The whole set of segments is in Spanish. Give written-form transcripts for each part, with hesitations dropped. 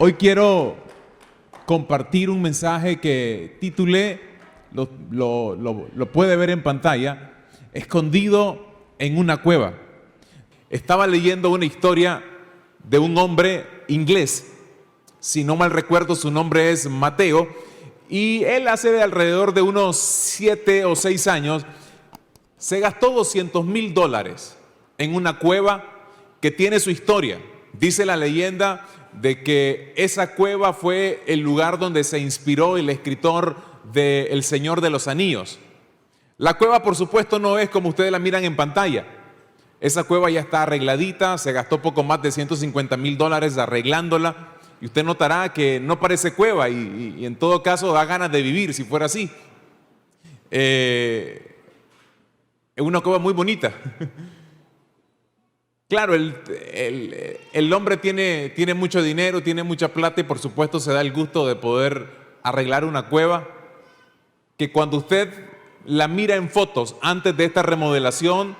Hoy quiero compartir un mensaje que titulé, lo puede ver en pantalla, Escondido en una cueva. Estaba leyendo una historia de un hombre inglés, si no mal recuerdo su nombre es Mateo, y él hace de alrededor de unos 7 o 6 años se gastó $200,000 en una cueva que tiene su historia. Dice la leyenda de que esa cueva fue el lugar donde se inspiró el escritor de El Señor de los Anillos. La cueva, por supuesto, no es como ustedes la miran en pantalla. Esa cueva ya está arregladita, se gastó poco más de $150,000 arreglándola, y usted notará que no parece cueva y en todo caso da ganas de vivir si fuera así. Es una cueva muy bonita. Claro, el hombre tiene mucho dinero, tiene mucha plata y por supuesto se da el gusto de poder arreglar una cueva que cuando usted la mira en fotos antes de esta remodelación,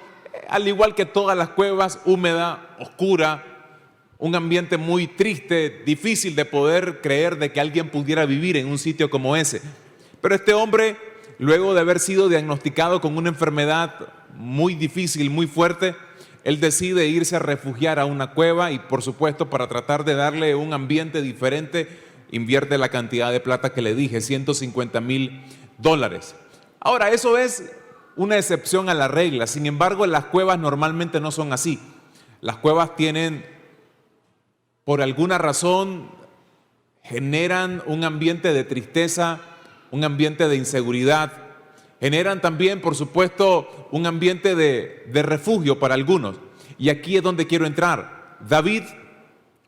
al igual que todas las cuevas, húmeda, oscura, un ambiente muy triste, difícil de poder creer de que alguien pudiera vivir en un sitio como ese. Pero este hombre, luego de haber sido diagnosticado con una enfermedad muy difícil, muy fuerte, él decide irse a refugiar a una cueva y por supuesto para tratar de darle un ambiente diferente, invierte la cantidad de plata que le dije, $150,000. Ahora, eso es una excepción a la regla. Sin embargo, las cuevas normalmente no son así. Las cuevas tienen, por alguna razón, generan un ambiente de tristeza, un ambiente de inseguridad. Generan también, por supuesto, un ambiente de refugio para algunos. Y aquí es donde quiero entrar. David,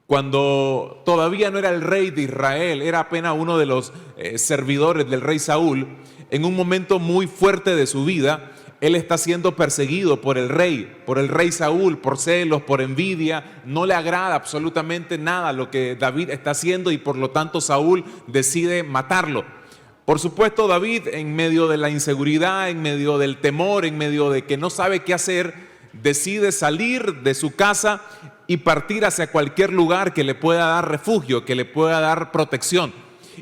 cuando todavía no era el rey de Israel, era apenas uno de los servidores del rey Saúl, en un momento muy fuerte de su vida, él está siendo perseguido por el rey Saúl, por celos, por envidia. No le agrada absolutamente nada lo que David está haciendo y por lo tanto Saúl decide matarlo. Por supuesto, David, en medio de la inseguridad, en medio del temor, en medio de que no sabe qué hacer, decide salir de su casa y partir hacia cualquier lugar que le pueda dar refugio, que le pueda dar protección.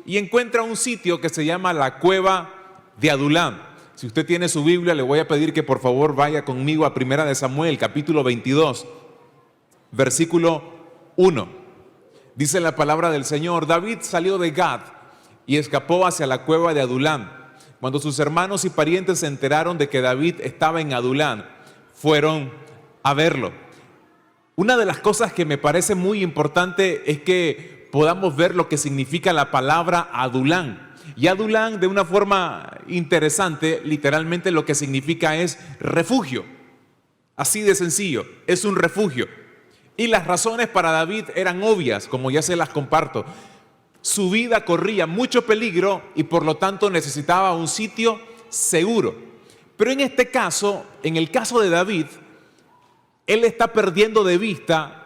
Y encuentra un sitio que se llama la cueva de Adulam. Si usted tiene su Biblia, le voy a pedir que por favor vaya conmigo a 1 de Samuel, capítulo 22, versículo 1. Dice la palabra del Señor: David salió de Gad y escapó hacia la cueva de Adulam. Cuando sus hermanos y parientes se enteraron de que David estaba en Adulam, fueron a verlo. Una de las cosas que me parece muy importante es que podamos ver lo que significa la palabra Adulam. Y Adulam, de una forma interesante, literalmente lo que significa es refugio. Así de sencillo, es un refugio. Y las razones para David eran obvias, como ya se las comparto. Su vida corría mucho peligro y por lo tanto necesitaba un sitio seguro. Pero en este caso, en el caso de David, él está perdiendo de vista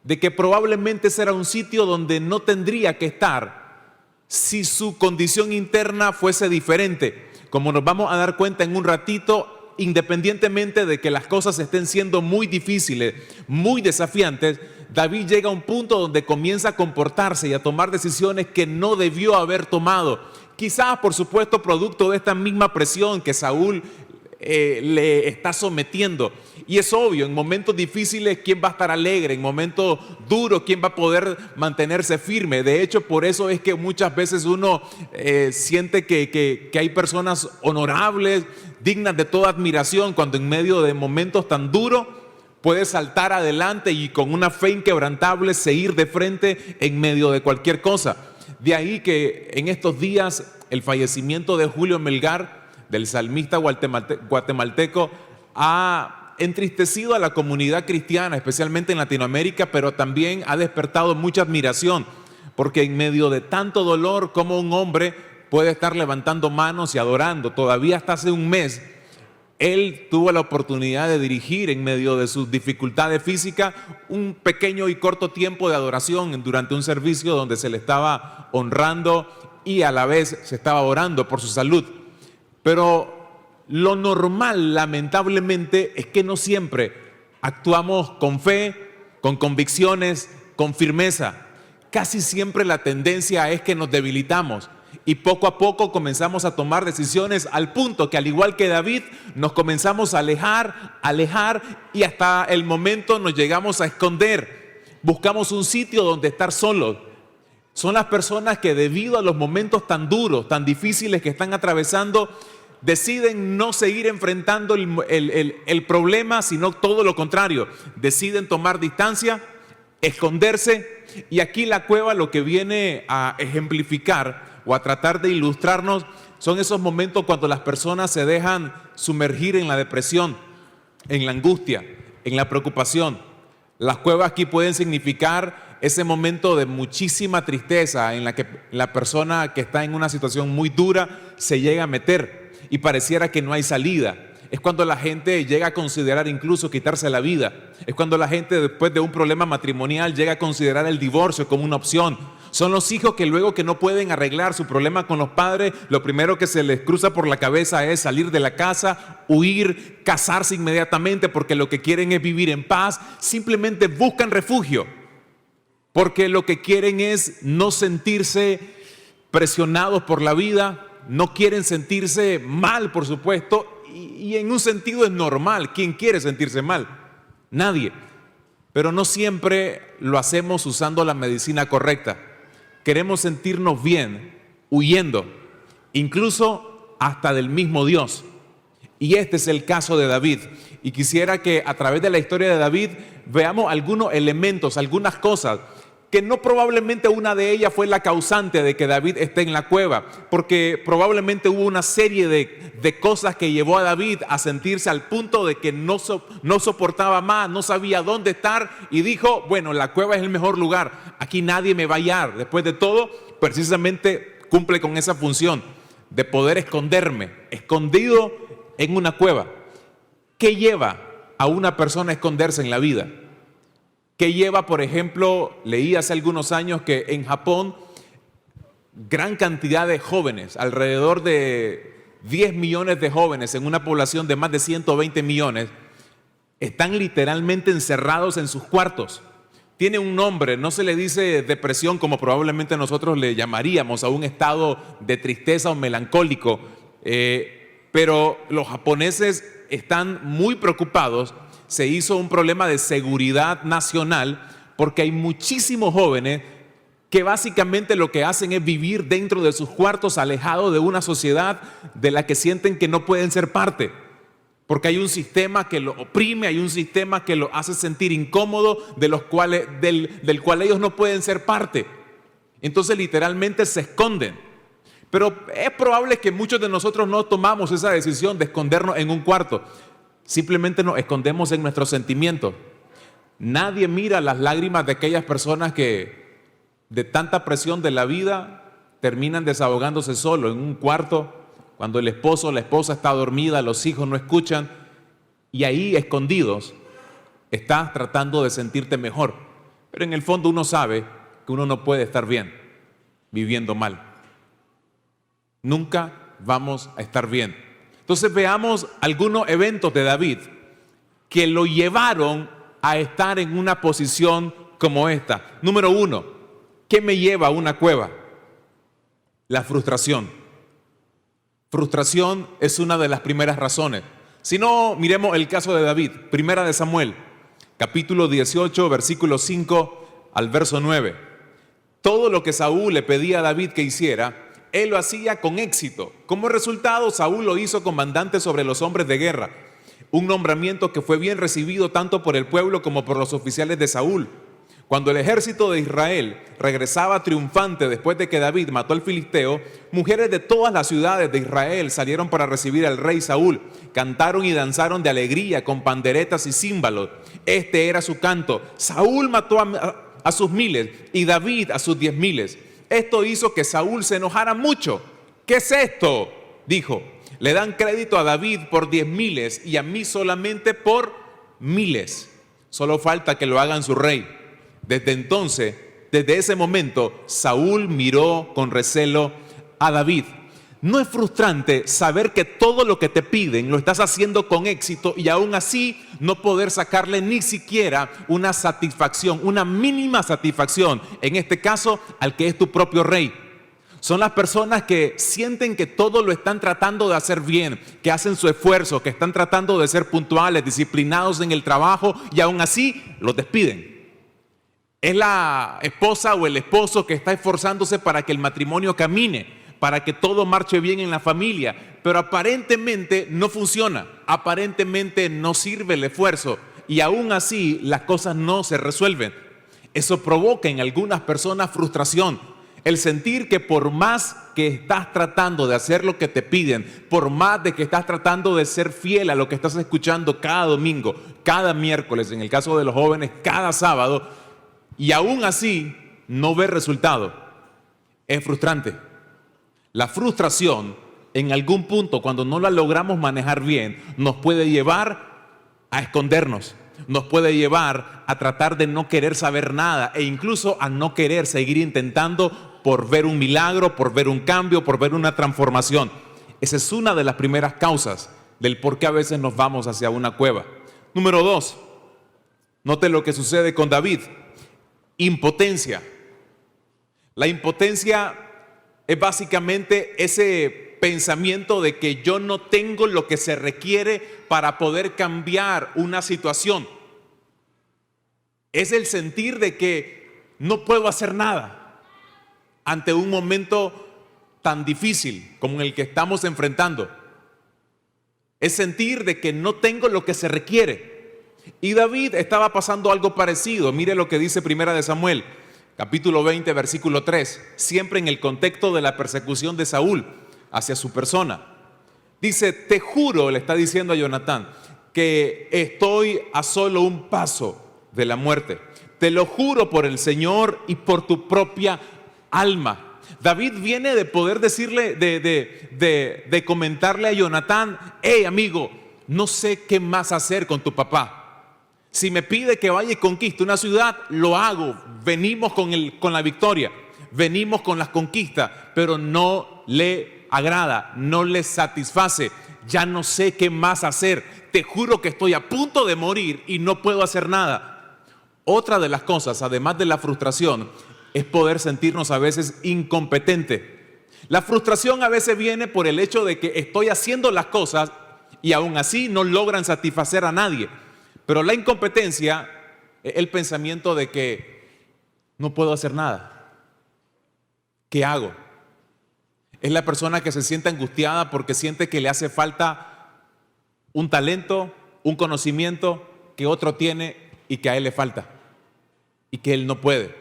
de que probablemente será un sitio donde no tendría que estar si su condición interna fuese diferente. Como nos vamos a dar cuenta en un ratito, independientemente de que las cosas estén siendo muy difíciles, muy desafiantes, David llega a un punto donde comienza a comportarse y a tomar decisiones que no debió haber tomado. Quizás, por supuesto, producto de esta misma presión que Saúl le está sometiendo. Y es obvio, en momentos difíciles, ¿quién va a estar alegre? En momentos duros, ¿quién va a poder mantenerse firme? De hecho, por eso es que muchas veces uno siente que hay personas honorables, dignas de toda admiración, cuando en medio de momentos tan duros puede saltar adelante y con una fe inquebrantable seguir de frente en medio de cualquier cosa. De ahí que en estos días el fallecimiento de Julio Melgar, del salmista guatemalteco, ha entristecido a la comunidad cristiana, especialmente en Latinoamérica, pero también ha despertado mucha admiración, porque en medio de tanto dolor, como un hombre puede estar levantando manos y adorando. Todavía hasta hace un mes, él tuvo la oportunidad de dirigir en medio de sus dificultades físicas un pequeño y corto tiempo de adoración durante un servicio donde se le estaba honrando y a la vez se estaba orando por su salud. Pero lo normal, lamentablemente, es que no siempre actuamos con fe, con convicciones, con firmeza. casi siempre la tendencia es que nos debilitamos y poco a poco comenzamos a tomar decisiones al punto que, al igual que David, nos comenzamos a alejar y hasta el momento nos llegamos a esconder. Buscamos un sitio donde estar solos. Son las personas que, debido a los momentos tan duros, tan difíciles que están atravesando, deciden no seguir enfrentando el problema, sino todo lo contrario. Deciden tomar distancia, esconderse, y aquí la cueva lo que viene a ejemplificar o a tratar de ilustrarnos son esos momentos cuando las personas se dejan sumergir en la depresión, en la angustia, en la preocupación. Las cuevas aquí pueden significar ese momento de muchísima tristeza en la que la persona que está en una situación muy dura se llega a meter y pareciera que no hay salida. Es cuando la gente llega a considerar incluso quitarse la vida. Es cuando la gente, después de un problema matrimonial, llega a considerar el divorcio como una opción. Son los hijos que, luego que no pueden arreglar su problema con los padres, lo primero que se les cruza por la cabeza es salir de la casa, huir, casarse inmediatamente, porque lo que quieren es vivir en paz. Simplemente buscan refugio, porque lo que quieren es no sentirse presionados por la vida, no quieren sentirse mal, por supuesto, y en un sentido es normal. ¿Quién quiere sentirse mal? Nadie. Pero no siempre lo hacemos usando la medicina correcta. Queremos sentirnos bien, huyendo, incluso hasta del mismo Dios. Y este es el caso de David. Y quisiera que a través de la historia de David veamos algunos elementos, algunas cosas, que no probablemente una de ellas fue la causante de que David esté en la cueva, porque probablemente hubo una serie de cosas que llevó a David a sentirse al punto de que no soportaba más, no sabía dónde estar, y dijo: bueno, la cueva es el mejor lugar, aquí nadie me va a hallar. Después de todo, precisamente cumple con esa función de poder esconderme, escondido en una cueva. ¿Qué lleva a una persona a esconderse en la vida? ¿Qué lleva, por ejemplo? Leí hace algunos años que en Japón gran cantidad de jóvenes, alrededor de 10 millones de jóvenes en una población de más de 120 millones, están literalmente encerrados en sus cuartos. Tiene un nombre, no se le dice depresión como probablemente nosotros le llamaríamos a un estado de tristeza o melancólico, pero los japoneses están muy preocupados. Se hizo un problema de seguridad nacional porque hay muchísimos jóvenes que básicamente lo que hacen es vivir dentro de sus cuartos, alejados de una sociedad de la que sienten que no pueden ser parte, porque hay un sistema que lo oprime, hay un sistema que lo hace sentir incómodo, del cual ellos no pueden ser parte. Entonces literalmente se esconden. Pero es probable que muchos de nosotros no tomamos esa decisión de escondernos en un cuarto. Simplemente nos escondemos en nuestros sentimientos. Nadie mira las lágrimas de aquellas personas que, de tanta presión de la vida, terminan desahogándose solo en un cuarto, cuando el esposo o la esposa está dormida, los hijos no escuchan, y ahí, escondidos, estás tratando de sentirte mejor. Pero en el fondo uno sabe que uno no puede estar bien viviendo mal. Nunca vamos a estar bien. Entonces veamos algunos eventos de David que lo llevaron a estar en una posición como esta. Número 1, ¿qué me lleva a una cueva? La frustración. Frustración es una de las primeras razones. Si no, miremos el caso de David. Primera de Samuel, capítulo 18, versículo 5 al verso 9. Todo lo que Saúl le pedía a David que hiciera, él lo hacía con éxito. Como resultado, Saúl lo hizo comandante sobre los hombres de guerra, un nombramiento que fue bien recibido tanto por el pueblo como por los oficiales de Saúl. Cuando el ejército de Israel regresaba triunfante después de que David mató al filisteo, mujeres de todas las ciudades de Israel salieron para recibir al rey Saúl. Cantaron y danzaron de alegría con panderetas y címbalos. Este era su canto: Saúl mató a sus miles y David a sus 10,000. Esto hizo que Saúl se enojara mucho. ¿Qué es esto?, dijo. Le dan crédito a David por 10,000 y a mí solamente por 1,000. Solo falta que lo hagan su rey. Desde ese momento, Saúl miró con recelo a David. ¿No es frustrante saber que todo lo que te piden lo estás haciendo con éxito y aún así no poder sacarle ni siquiera una satisfacción, una mínima satisfacción, en este caso al que es tu propio rey? Son las personas que sienten que todo lo están tratando de hacer bien, que hacen su esfuerzo, que están tratando de ser puntuales, disciplinados en el trabajo y aún así los despiden. Es la esposa o el esposo que está esforzándose para que el matrimonio camine, para que todo marche bien en la familia, pero aparentemente no funciona, aparentemente no sirve el esfuerzo y aún así las cosas no se resuelven. Eso provoca en algunas personas frustración, el sentir que por más que estás tratando de hacer lo que te piden, por más de que estás tratando de ser fiel a lo que estás escuchando cada domingo, cada miércoles, en el caso de los jóvenes, cada sábado, y aún así no ves resultado, es frustrante. La frustración, en algún punto, cuando no la logramos manejar bien, nos puede llevar a escondernos, nos puede llevar a tratar de no querer saber nada e incluso a no querer seguir intentando por ver un milagro, por ver un cambio, por ver una transformación. Esa es una de las primeras causas del por qué a veces nos vamos hacia una cueva. Número 2, note lo que sucede con David. Impotencia. La impotencia es básicamente ese pensamiento de que yo no tengo lo que se requiere para poder cambiar una situación. Es el sentir de que no puedo hacer nada ante un momento tan difícil como el que estamos enfrentando. Es sentir de que no tengo lo que se requiere. Y David estaba pasando algo parecido. Mire lo que dice Primera de Samuel, capítulo 20, versículo 3, siempre en el contexto de la persecución de Saúl hacia su persona. Dice, te juro, le está diciendo a Jonatán, que estoy a solo un paso de la muerte. Te lo juro por el Señor y por tu propia alma. David viene de poder decirle, de comentarle a Jonatán, hey amigo, no sé qué más hacer con tu papá. Si me pide que vaya y conquiste una ciudad, lo hago. Venimos con la victoria, venimos con las conquistas, pero no le agrada, no le satisface. Ya no sé qué más hacer. Te juro que estoy a punto de morir y no puedo hacer nada. Otra de las cosas, además de la frustración, es poder sentirnos a veces incompetentes. La frustración a veces viene por el hecho de que estoy haciendo las cosas y aún así no logran satisfacer a nadie. Pero la incompetencia es el pensamiento de que no puedo hacer nada. ¿Qué hago? Es la persona que se siente angustiada porque siente que le hace falta un talento, un conocimiento que otro tiene y que a él le falta. Y que él no puede.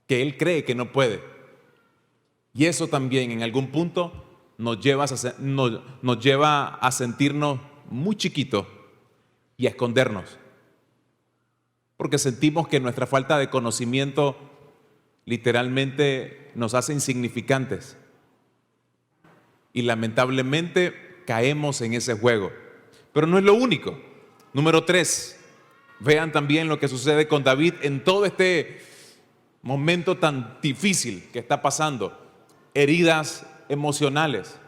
Que él cree que no puede. Y eso también en algún punto nos lleva a sentirnos muy chiquitos y a escondernos, porque sentimos que nuestra falta de conocimiento literalmente nos hace insignificantes y lamentablemente caemos en ese juego. Pero no es lo único. Número 3, vean también lo que sucede con David en todo este momento tan difícil que está pasando, heridas emocionales.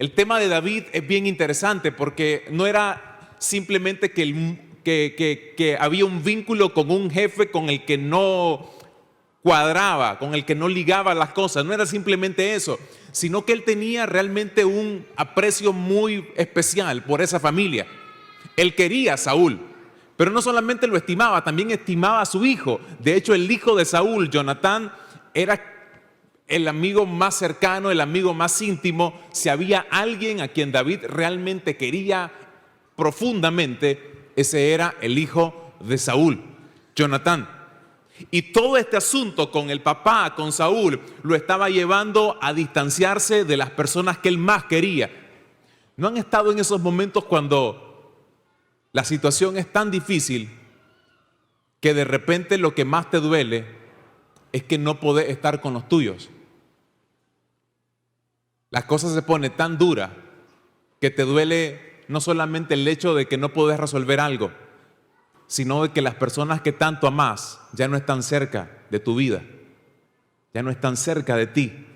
El tema de David es bien interesante porque no era simplemente que había un vínculo con un jefe con el que no cuadraba, con el que no ligaba las cosas. No era simplemente eso, sino que él tenía realmente un aprecio muy especial por esa familia. Él quería a Saúl, pero no solamente lo estimaba, también estimaba a su hijo. De hecho, el hijo de Saúl, Jonatán, era el amigo más cercano, el amigo más íntimo. Si había alguien a quien David realmente quería profundamente, ese era el hijo de Saúl, Jonatán. Y todo este asunto con el papá, con Saúl, lo estaba llevando a distanciarse de las personas que él más quería. ¿No han estado en esos momentos cuando la situación es tan difícil que de repente lo que más te duele es que no podés estar con los tuyos? Las cosas se ponen tan duras que te duele no solamente el hecho de que no podés resolver algo, sino de que las personas que tanto amás ya no están cerca de tu vida, ya no están cerca de ti.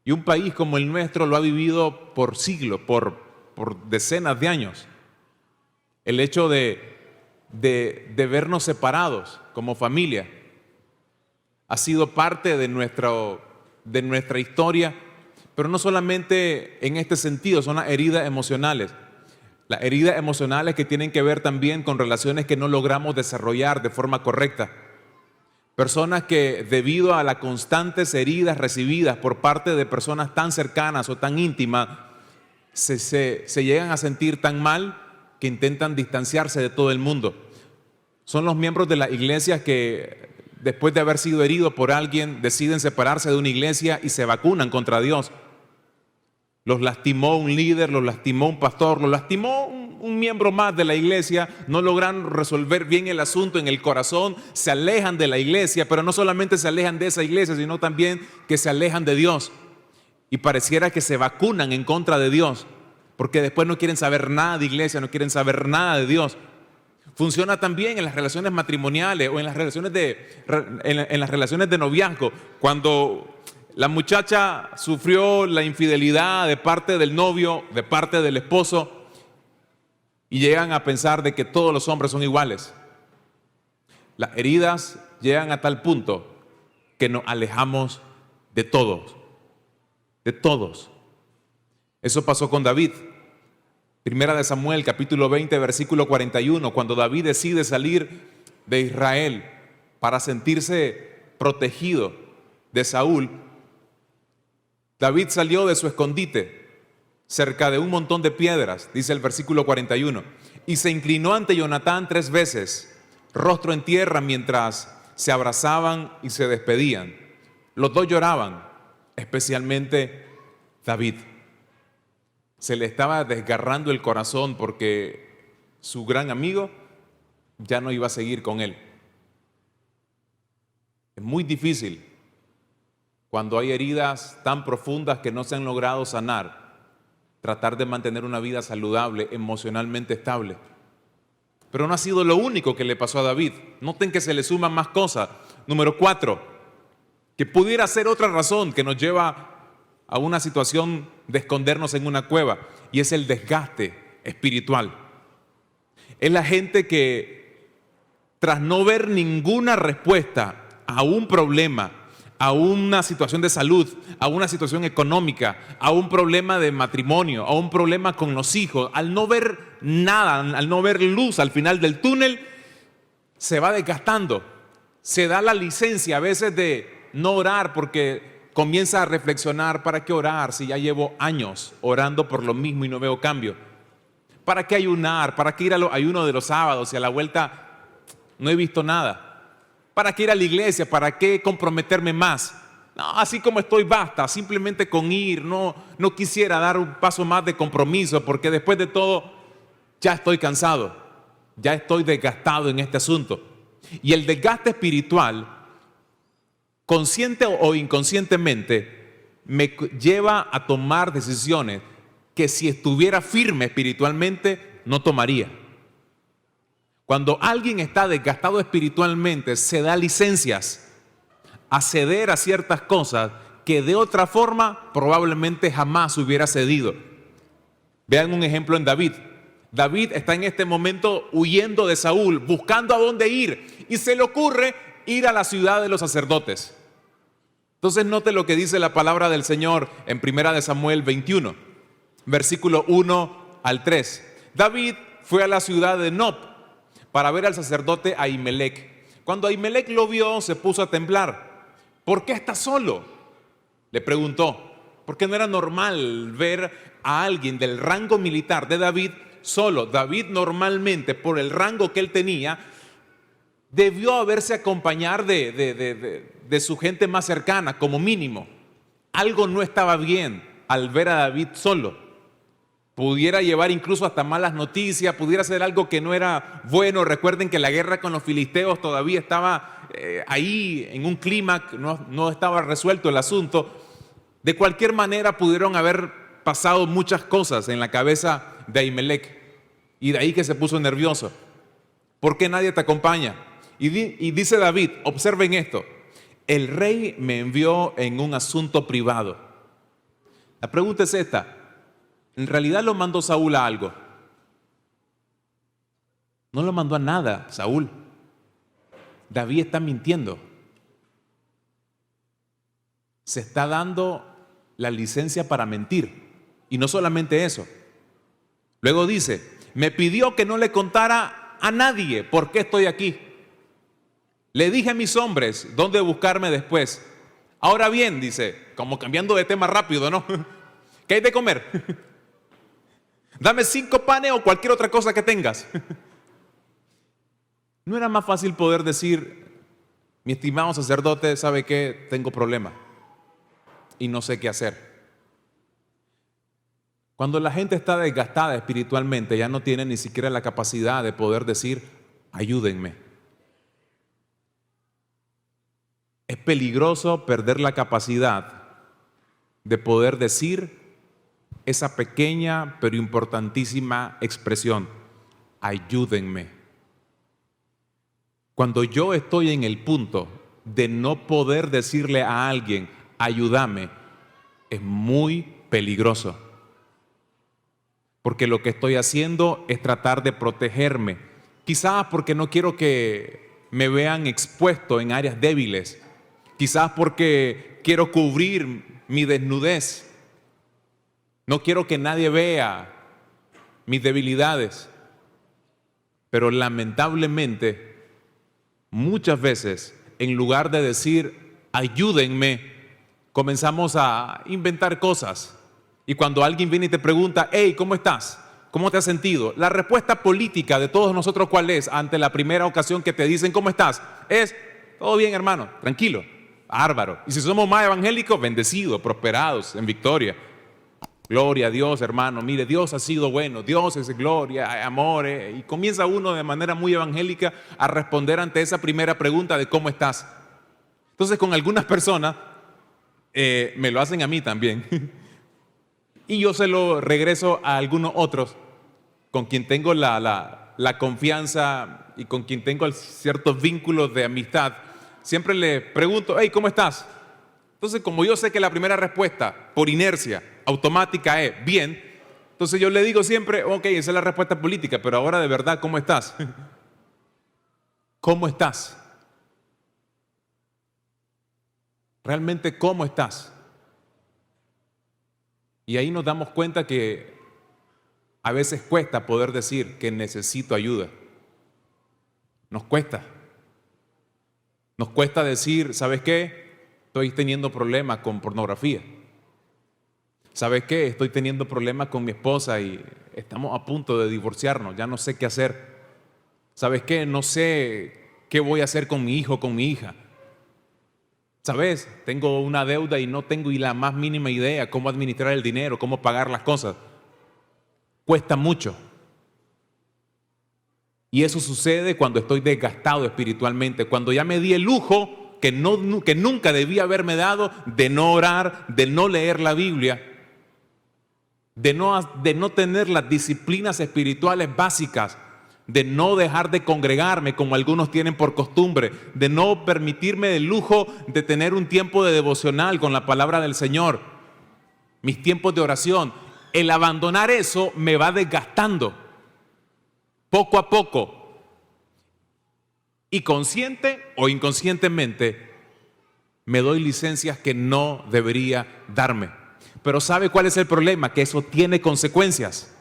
Y Y un país como el nuestro lo ha vivido por siglos, por decenas de años. El hecho de vernos separados como familia ha sido parte de nuestra historia, pero no solamente en este sentido, son las heridas emocionales. Las heridas emocionales que tienen que ver también con relaciones que no logramos desarrollar de forma correcta. Personas que debido a las constantes heridas recibidas por parte de personas tan cercanas o tan íntimas, se llegan a sentir tan mal que intentan distanciarse de todo el mundo. Son los miembros de las iglesias que después de haber sido heridos por alguien deciden separarse de una iglesia y se vacunan contra Dios. Los lastimó un líder, los lastimó un pastor, los lastimó un miembro más de la iglesia, no logran resolver bien el asunto en el corazón, se alejan de la iglesia, pero no solamente se alejan de esa iglesia, sino también que se alejan de Dios. Y pareciera que se vacunan en contra de Dios, porque después no quieren saber nada de iglesia, no quieren saber nada de Dios. Funciona también en las relaciones matrimoniales o en las relaciones de noviazgo. Cuando la muchacha sufrió la infidelidad de parte del novio, de parte del esposo, y llegan a pensar de que todos los hombres son iguales. Las heridas llegan a tal punto que nos alejamos de todos, de todos. Eso pasó con David. Primera de Samuel, capítulo 20, versículo 41, cuando David decide salir de Israel para sentirse protegido de Saúl. David salió de su escondite cerca de un montón de piedras, dice el versículo 41, y se inclinó ante Jonatán 3 veces, rostro en tierra, mientras se abrazaban y se despedían. Los dos lloraban, especialmente David. Se le estaba desgarrando el corazón porque su gran amigo ya no iba a seguir con él. Es muy difícil cuando hay heridas tan profundas que no se han logrado sanar, tratar de mantener una vida saludable, emocionalmente estable. Pero no ha sido lo único que le pasó a David. Noten que se le suman más cosas. Número 4, que pudiera ser otra razón que nos lleva a una situación de escondernos en una cueva, y es el desgaste espiritual. Es la gente que, tras no ver ninguna respuesta a un problema, a una situación de salud, a una situación económica, a un problema de matrimonio, a un problema con los hijos, al no ver nada, al no ver luz al final del túnel, se va desgastando. Se da la licencia a veces de no orar porque comienza a reflexionar: ¿para qué orar si ya llevo años orando por lo mismo y no veo cambio? ¿Para qué ayunar? ¿Para qué ir a los ayunos de los sábados y a la vuelta no he visto nada? ¿Para qué ir a la iglesia? ¿Para qué comprometerme más? No, así como estoy basta, simplemente con ir, no quisiera dar un paso más de compromiso porque después de todo ya estoy cansado, ya estoy desgastado en este asunto. Y el desgaste espiritual, consciente o inconscientemente, me lleva a tomar decisiones que si estuviera firme espiritualmente no tomaría. Cuando alguien está desgastado espiritualmente, se da licencias a ceder a ciertas cosas que de otra forma probablemente jamás hubiera cedido. Vean un ejemplo en David. David está en este momento huyendo de Saúl, buscando a dónde ir, y se le ocurre ir a la ciudad de los sacerdotes. Entonces note lo que dice la palabra del Señor en Primera de Samuel 21, versículo 1 al 3. David fue a la ciudad de Nob para ver al sacerdote Ahimelech. Cuando Ahimelech lo vio, se puso a temblar. ¿Por qué está solo?, le preguntó. Porque no era normal ver a alguien del rango militar de David solo. David normalmente, por el rango que él tenía, debió haberse acompañar de su gente más cercana, como mínimo. Algo no estaba bien al ver a David solo. Pudiera llevar incluso hasta malas noticias, pudiera ser algo que no era bueno. Recuerden que la guerra con los filisteos todavía estaba ahí en un clima, no estaba resuelto el asunto. De cualquier manera pudieron haber pasado muchas cosas en la cabeza de Ahimelech, y de ahí que se puso nervioso. ¿Por qué nadie te acompaña? Y dice David, observen esto: el rey me envió en un asunto privado. La pregunta es esta: ¿en realidad lo mandó Saúl a algo? No lo mandó a nada, Saúl. David está mintiendo. Se está dando la licencia para mentir. Y no solamente eso. Luego dice, me pidió que no le contara a nadie por qué estoy aquí. Le dije a mis hombres dónde buscarme después. Ahora bien, dice, como cambiando de tema rápido, ¿no? ¿Qué hay de comer? Dame 5 panes o cualquier otra cosa que tengas. ¿No era más fácil poder decir, mi estimado sacerdote, ¿sabe qué? Tengo problema y no sé qué hacer? Cuando la gente está desgastada espiritualmente, ya no tiene ni siquiera la capacidad de poder decir, ayúdenme. Es peligroso perder la capacidad de poder decir esa pequeña pero importantísima expresión, ayúdenme. Cuando yo estoy en el punto de no poder decirle a alguien, ayúdame, es muy peligroso. Porque lo que estoy haciendo es tratar de protegerme. Quizás porque no quiero que me vean expuesto en áreas débiles. Quizás porque quiero cubrir mi desnudez. No quiero que nadie vea mis debilidades. Pero lamentablemente, muchas veces, en lugar de decir, ayúdenme, comenzamos a inventar cosas. Y cuando alguien viene y te pregunta, hey, ¿cómo estás? ¿Cómo te has sentido? La respuesta política de todos nosotros, ¿cuál es? Ante la primera ocasión que te dicen, ¿cómo estás? Es, todo bien, hermano, tranquilo, bárbaro. Y si somos más evangélicos, bendecidos, prosperados, en victoria. Gloria a Dios, hermano. Mire, Dios ha sido bueno. Dios es gloria, amor. Y comienza uno de manera muy evangélica a responder ante esa primera pregunta de ¿cómo estás? Entonces, con algunas personas, me lo hacen a mí también. Y yo se lo regreso a algunos otros con quien tengo la confianza y con quien tengo ciertos vínculos de amistad. Siempre le pregunto, hey, ¿cómo estás? Entonces, como yo sé que la primera respuesta, por inercia, automática es bien, entonces yo le digo siempre, ok, esa es la respuesta política, pero ahora de verdad, ¿cómo estás? ¿Cómo estás? ¿Realmente cómo estás? Y ahí nos damos cuenta que a veces cuesta poder decir que necesito ayuda. Nos cuesta. Nos cuesta decir, ¿sabes qué? Estoy teniendo problemas con pornografía. ¿Sabes qué? Estoy teniendo problemas con mi esposa y estamos a punto de divorciarnos. Ya no sé qué hacer. ¿Sabes qué? No sé qué voy a hacer con mi hijo o con mi hija. ¿Sabes? Tengo una deuda y no tengo ni la más mínima idea cómo administrar el dinero, cómo pagar las cosas. Cuesta mucho. Y eso sucede cuando estoy desgastado espiritualmente, cuando ya me di el lujo que nunca debía haberme dado de no orar, de no leer la Biblia, de no tener las disciplinas espirituales básicas, de no dejar de congregarme como algunos tienen por costumbre, de no permitirme el lujo de tener un tiempo de devocional con la palabra del Señor, mis tiempos de oración. El abandonar eso me va desgastando poco a poco. Y consciente o inconscientemente me doy licencias que no debería darme. Pero ¿sabe cuál es el problema? Que eso tiene consecuencias.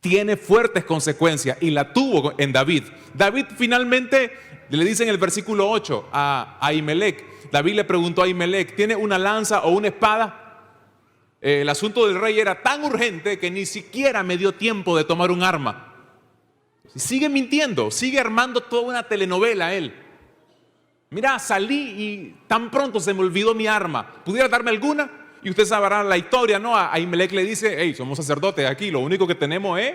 Tiene fuertes consecuencias y la tuvo en David. David finalmente le dice en el versículo 8 a Ahimelech. David le preguntó a Ahimelech, ¿tiene una lanza o una espada? El asunto del rey era tan urgente que ni siquiera me dio tiempo de tomar un arma. Sigue mintiendo, sigue armando toda una telenovela él. Mira, salí y tan pronto se me olvidó mi arma. ¿Pudiera darme alguna? Y usted sabrá la historia, ¿no? A Ahimelech le dice, hey, somos sacerdotes aquí, lo único que tenemos es,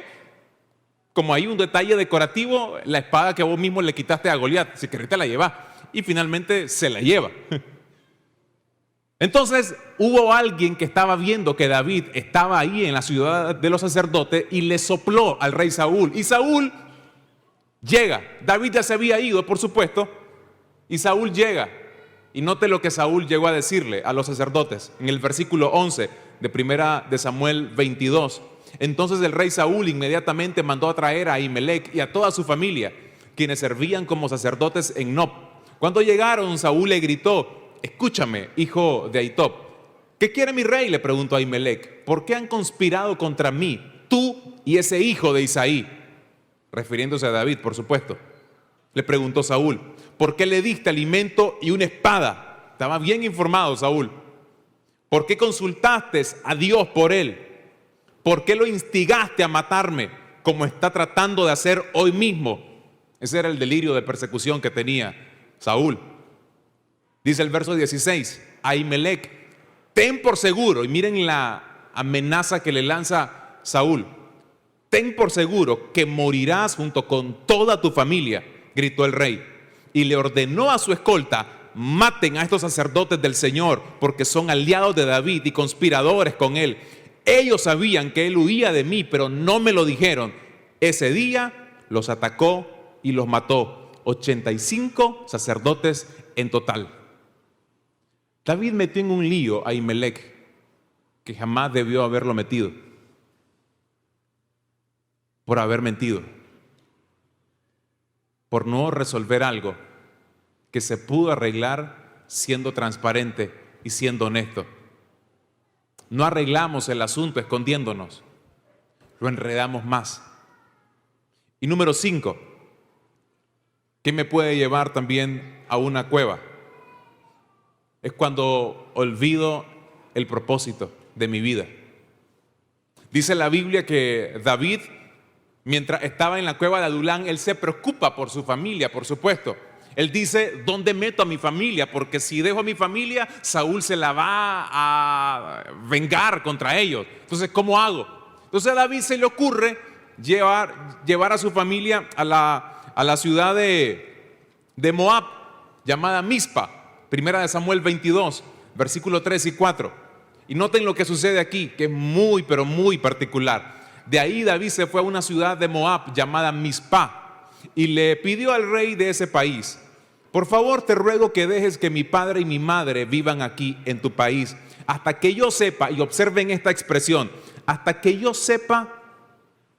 como hay un detalle decorativo, la espada que vos mismo le quitaste a Goliat. Si querés te la llevas. Y finalmente se la lleva. Entonces hubo alguien que estaba viendo que David estaba ahí en la ciudad de los sacerdotes y le sopló al rey Saúl. Y Saúl llega. David ya se había ido, por supuesto. Y Saúl llega. Y note lo que Saúl llegó a decirle a los sacerdotes. En el versículo 11 de primera de Samuel 22. Entonces el rey Saúl inmediatamente mandó a traer a Ahimelech y a toda su familia, quienes servían como sacerdotes en Nob. Cuando llegaron, Saúl le gritó: escúchame, hijo de Ahitob. ¿Qué quiere mi rey?, le preguntó a Ahimelech. ¿Por qué han conspirado contra mí, tú y ese hijo de Isaí? Refiriéndose a David, por supuesto. Le preguntó Saúl: ¿por qué le diste alimento y una espada? Estaba bien informado Saúl. ¿Por qué consultaste a Dios por él? ¿Por qué lo instigaste a matarme, como está tratando de hacer hoy mismo? Ese era el delirio de persecución que tenía Saúl. Dice el verso 16: Ahimelech, ten por seguro, y miren la amenaza que le lanza Saúl: ten por seguro que morirás junto con toda tu familia, gritó el rey, y le ordenó a su escolta: maten a estos sacerdotes del Señor, porque son aliados de David y conspiradores con él. Ellos sabían que él huía de mí, pero no me lo dijeron. Ese día los atacó y los mató, 85 sacerdotes en total. David metió en un lío a Ahimelech que jamás debió haberlo metido, por haber mentido, por no resolver algo que se pudo arreglar siendo transparente y siendo honesto. No arreglamos el asunto escondiéndonos, lo enredamos más. Y número 5, ¿qué me puede llevar también a una cueva? Es cuando olvido el propósito de mi vida. Dice la Biblia que David, mientras estaba en la cueva de Adulán, él se preocupa por su familia, por supuesto. Él dice: ¿dónde meto a mi familia? Porque si dejo a mi familia, Saúl se la va a vengar contra ellos. Entonces, ¿cómo hago? Entonces a David se le ocurre llevar a su familia a la ciudad de Moab, llamada Mizpa. Primera de Samuel 22, versículos 3 y 4. Y noten lo que sucede aquí, que es muy, pero muy particular. De ahí David se fue a una ciudad de Moab llamada Mizpa y le pidió al rey de ese país: por favor, te ruego que dejes que mi padre y mi madre vivan aquí en tu país, hasta que yo sepa, y observen esta expresión, hasta que yo sepa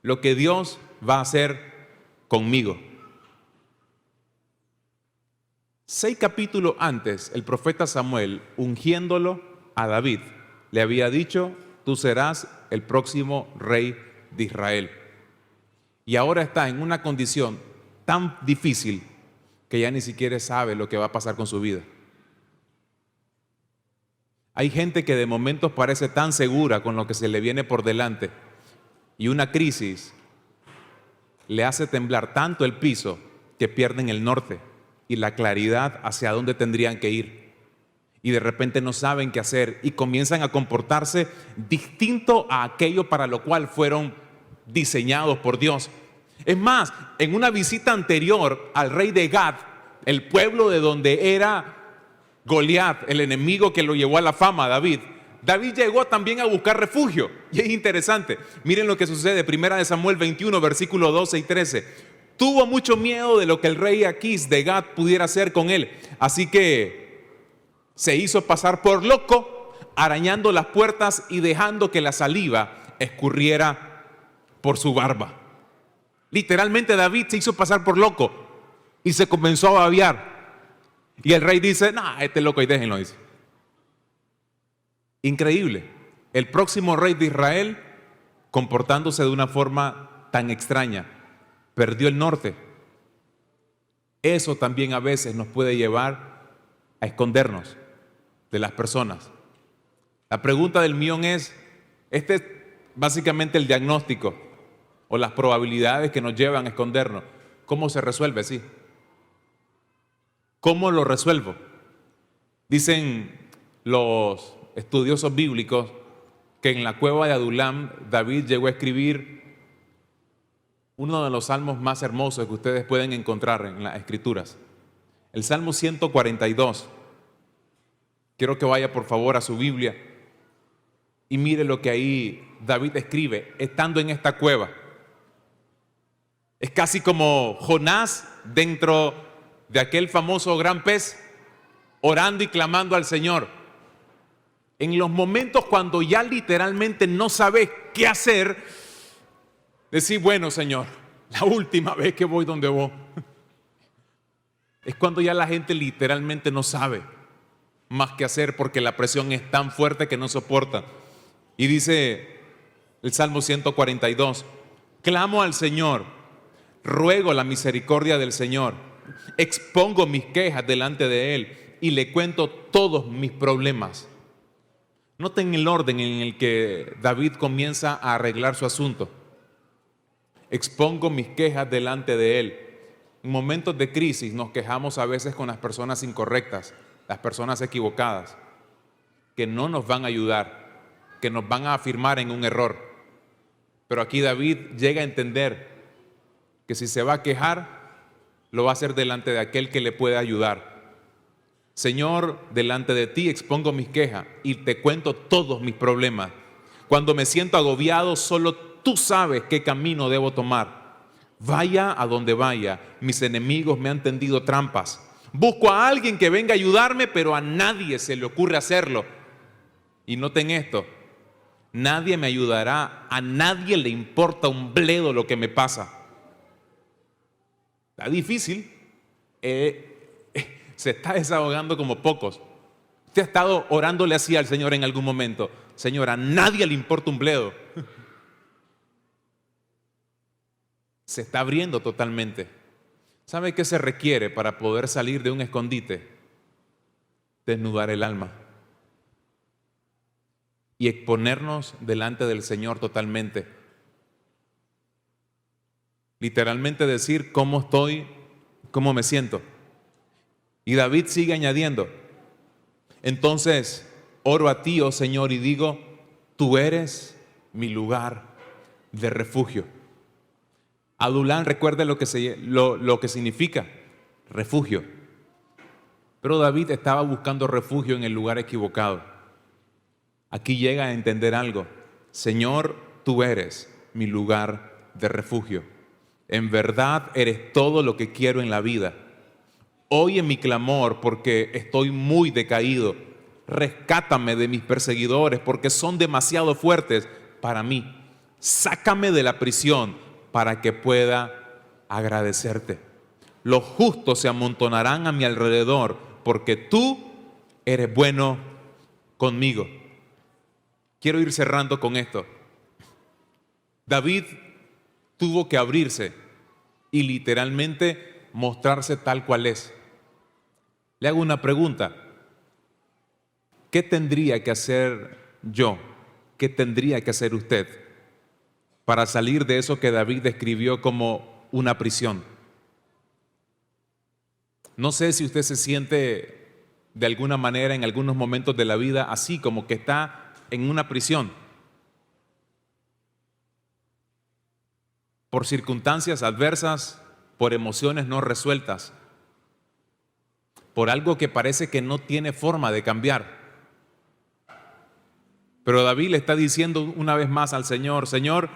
lo que Dios va a hacer conmigo. 6 capítulos antes, el profeta Samuel, ungiéndolo a David, le había dicho: tú serás el próximo rey de Israel. Y ahora está en una condición tan difícil que ya ni siquiera sabe lo que va a pasar con su vida. Hay gente que de momentos parece tan segura con lo que se le viene por delante, y una crisis le hace temblar tanto el piso que pierden el norte y la claridad hacia dónde tendrían que ir. Y de repente no saben qué hacer y comienzan a comportarse distinto a aquello para lo cual fueron diseñados por Dios. Es más, en una visita anterior al rey de Gad, el pueblo de donde era Goliat, el enemigo que lo llevó a la fama a David, David llegó también a buscar refugio. Y es interesante, miren lo que sucede, primera de Samuel 21, versículos 12 y 13. Tuvo mucho miedo de lo que el rey Aquís de Gad pudiera hacer con él, así que se hizo pasar por loco, arañando las puertas y dejando que la saliva escurriera por su barba. Literalmente David se hizo pasar por loco y se comenzó a babear. Y el rey dice: nah, este loco, y déjenlo, dice. Increíble. El próximo rey de Israel, comportándose de una forma tan extraña, perdió el norte. Eso también a veces nos puede llevar a escondernos de las personas. La pregunta del millón es, este es básicamente el diagnóstico o las probabilidades que nos llevan a escondernos. ¿Cómo se resuelve así? ¿Cómo lo resuelvo? Dicen los estudiosos bíblicos que en la cueva de Adulam David llegó a escribir uno de los salmos más hermosos que ustedes pueden encontrar en las Escrituras, el Salmo 142. Quiero que vaya por favor a su Biblia y mire lo que ahí David escribe estando en esta cueva. Es casi como Jonás dentro de aquel famoso gran pez, orando y clamando al Señor. En los momentos cuando ya literalmente no sabes qué hacer, decir, bueno, Señor, la última vez que voy donde vos. Es cuando ya la gente literalmente no sabe más qué hacer porque la presión es tan fuerte que no soporta. Y dice el Salmo 142, clamo al Señor, ruego la misericordia del Señor, expongo mis quejas delante de Él y le cuento todos mis problemas. Noten el orden en el que David comienza a arreglar su asunto. Expongo mis quejas delante de Él. En momentos de crisis nos quejamos a veces con las personas incorrectas, las personas equivocadas, que no nos van a ayudar, que nos van a afirmar en un error. Pero aquí David llega a entender que si se va a quejar, lo va a hacer delante de aquel que le puede ayudar. Señor, delante de ti expongo mis quejas y te cuento todos mis problemas. Cuando me siento agobiado, solo tú sabes qué camino debo tomar. Vaya a donde vaya, mis enemigos me han tendido trampas. Busco a alguien que venga a ayudarme, pero a nadie se le ocurre hacerlo. Y noten esto, nadie me ayudará, a nadie le importa un bledo lo que me pasa. Está difícil, se está desahogando como pocos. Usted ha estado orándole así al Señor en algún momento. Señor, a nadie le importa un bledo. Se está abriendo totalmente. ¿Sabe qué se requiere para poder salir de un escondite? Desnudar el alma y exponernos delante del Señor totalmente. Literalmente decir cómo estoy, cómo me siento. Y David sigue añadiendo, entonces oro a ti, oh Señor, y digo, tú eres mi lugar de refugio. Adulán, recuerde lo que significa refugio. Pero David estaba buscando refugio en el lugar equivocado. Aquí llega a entender algo. Señor, tú eres mi lugar de refugio. En verdad eres todo lo que quiero en la vida. Oye mi clamor porque estoy muy decaído. Rescátame de mis perseguidores porque son demasiado fuertes para mí. Sácame de la prisión para que pueda agradecerte. Los justos se amontonarán a mi alrededor porque tú eres bueno conmigo. Quiero ir cerrando con esto. David tuvo que abrirse y literalmente mostrarse tal cual es. Le hago una pregunta. ¿Qué tendría que hacer yo? ¿Qué tendría que hacer usted para salir de eso que David describió como una prisión? No sé si usted se siente de alguna manera en algunos momentos de la vida así, como que está en una prisión por circunstancias adversas, por emociones no resueltas, por algo que parece que no tiene forma de cambiar. Pero David le está diciendo una vez más al Señor, Señor,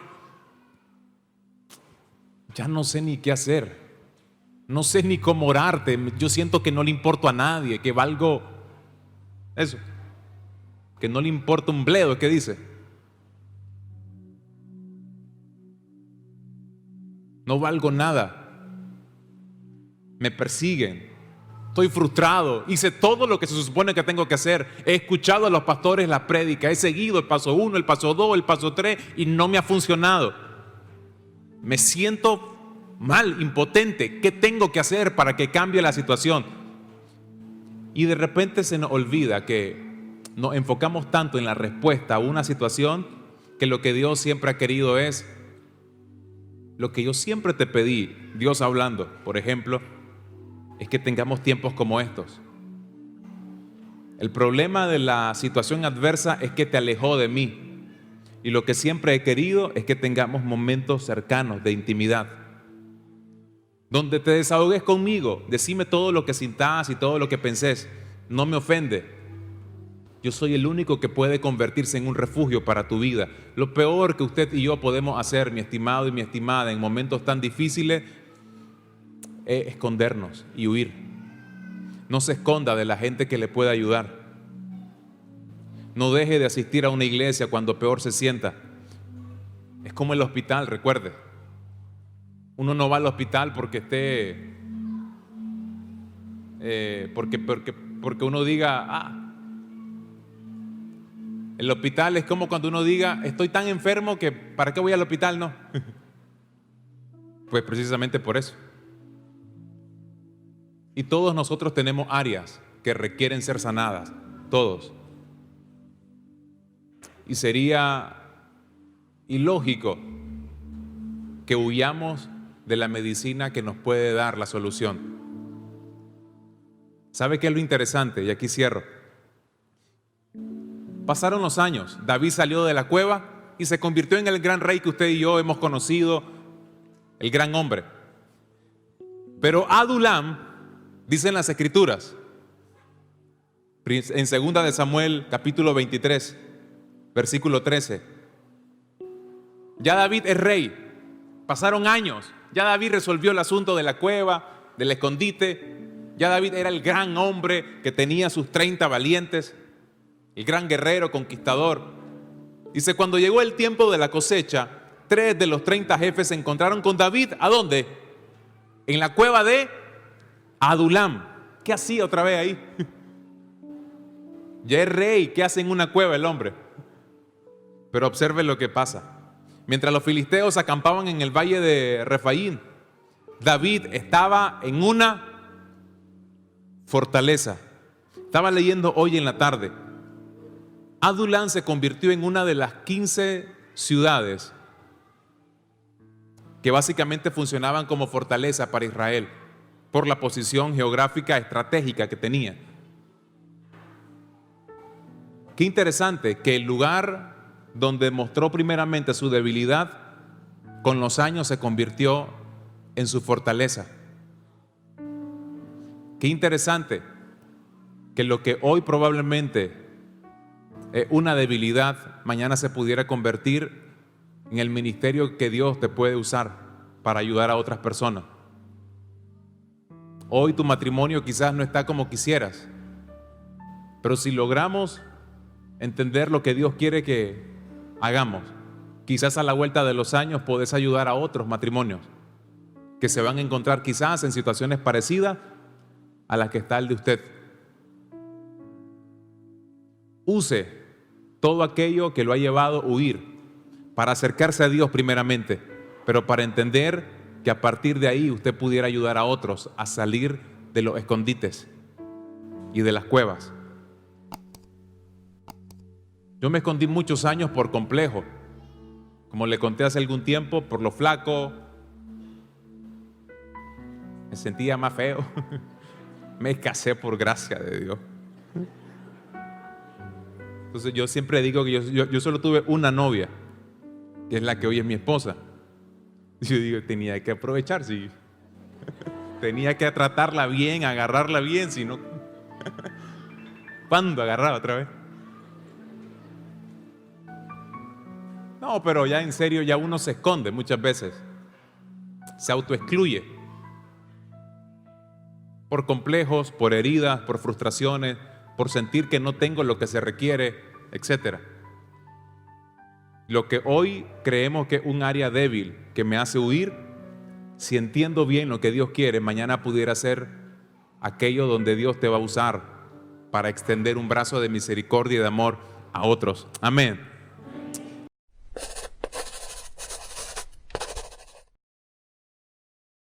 ya no sé ni qué hacer, no sé ni cómo orarte, yo siento que no le importo a nadie, que valgo eso, que no le importa un bledo, ¿qué dice? No valgo nada, me persiguen, estoy frustrado, hice todo lo que se supone que tengo que hacer, he escuchado a los pastores la prédica, he seguido el paso 1, el paso 2, el paso 3 y no me ha funcionado. Me siento mal, impotente. ¿Qué tengo que hacer para que cambie la situación? Y de repente se nos olvida que nos enfocamos tanto en la respuesta a una situación que lo que Dios siempre ha querido es lo que yo siempre te pedí, Dios hablando, por ejemplo, es que tengamos tiempos como estos. El problema de la situación adversa es que te alejó de mí. Y lo que siempre he querido es que tengamos momentos cercanos de intimidad, donde te desahogues conmigo, decime todo lo que sintas y todo lo que pensés, no me ofende. Yo soy el único que puede convertirse en un refugio para tu vida. Lo peor que usted y yo podemos hacer, mi estimado y mi estimada, en momentos tan difíciles, es escondernos y huir. No se esconda de la gente que le puede ayudar. No deje de asistir a una iglesia cuando peor se sienta. Es como el hospital, recuerde. Uno no va al hospital porque esté, porque uno diga, el hospital es como cuando uno diga, estoy tan enfermo que ¿para qué voy al hospital? No. Pues precisamente por eso. Y todos nosotros tenemos áreas que requieren ser sanadas, todos. Y sería ilógico que huyamos de la medicina que nos puede dar la solución. ¿Sabe qué es lo interesante? Y aquí cierro. Pasaron los años, David salió de la cueva y se convirtió en el gran rey que usted y yo hemos conocido, el gran hombre. Pero Adulam, dicen las escrituras, en 2 de Samuel capítulo 23, versículo 13, ya David es rey, pasaron años, ya David resolvió el asunto de la cueva, del escondite, ya David era el gran hombre que tenía sus 30 valientes, el gran guerrero conquistador. Dice, cuando llegó el tiempo de la cosecha, 3 de los 30 jefes se encontraron con David, ¿a dónde? En la cueva de Adulam. ¿Qué hacía otra vez ahí? Ya es rey, ¿qué hace en una cueva el hombre? Pero observe lo que pasa. Mientras los filisteos acampaban en el valle de Refaín, David estaba en una fortaleza. Estaba leyendo hoy en la tarde. Adulam se convirtió en una de las 15 ciudades que básicamente funcionaban como fortaleza para Israel por la posición geográfica estratégica que tenía. Qué interesante que el lugar donde mostró primeramente su debilidad, con los años se convirtió en su fortaleza. Qué interesante que lo que hoy probablemente es una debilidad, mañana se pudiera convertir en el ministerio que Dios te puede usar para ayudar a otras personas. Hoy tu matrimonio quizás no está como quisieras, pero si logramos entender lo que Dios quiere que hagamos, quizás a la vuelta de los años podés ayudar a otros matrimonios que se van a encontrar quizás en situaciones parecidas a las que está el de usted. Use todo aquello que lo ha llevado a huir para acercarse a Dios primeramente, pero para entender que a partir de ahí usted pudiera ayudar a otros a salir de los escondites y de las cuevas. Yo me escondí muchos años por complejo, como le conté hace algún tiempo, por lo flaco, me sentía más feo, me casé por gracia de Dios. Entonces yo siempre digo que yo solo tuve una novia, que es la que hoy es mi esposa. Yo digo, tenía que aprovechar, sí. Tenía que tratarla bien, agarrarla bien, si no, ¿cuándo agarraba otra vez? No, pero ya en serio, ya uno se esconde muchas veces, se autoexcluye por complejos, por heridas, por frustraciones, por sentir que no tengo lo que se requiere, etc. Lo que hoy creemos que es un área débil que me hace huir, si entiendo bien lo que Dios quiere, mañana pudiera ser aquello donde Dios te va a usar para extender un brazo de misericordia y de amor a otros. Amén.